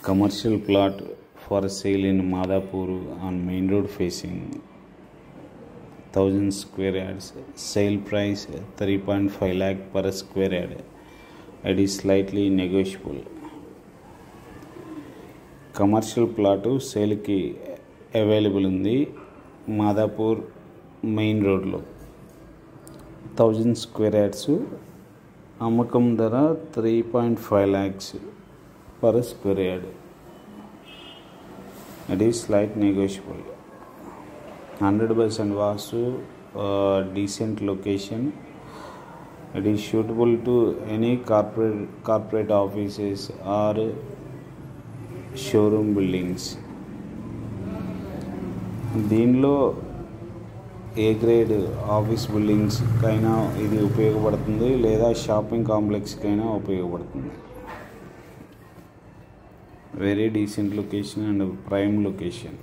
Commercial plot for sale in Madhapur on main road facing 1000 square yards. Sale price 3.5 lakh per square yard. It is slightly negotiable. Commercial plot సేల్కి available ఉంది. Madhapur main రోడ్లో 1000 square yards. అమ్మకం ధర 3.5 lakhs per square yard. It is slight negotiable. 100% vastu, decent location. It is suitable to any corporate offices or showroom buildings. దీనిలో A grade office బిల్డింగ్స్కైనా ఇది ఉపయోగపడుతుంది, లేదా shopping కాంప్లెక్స్కైనా ఉపయోగపడుతుంది. Very decent location and prime location.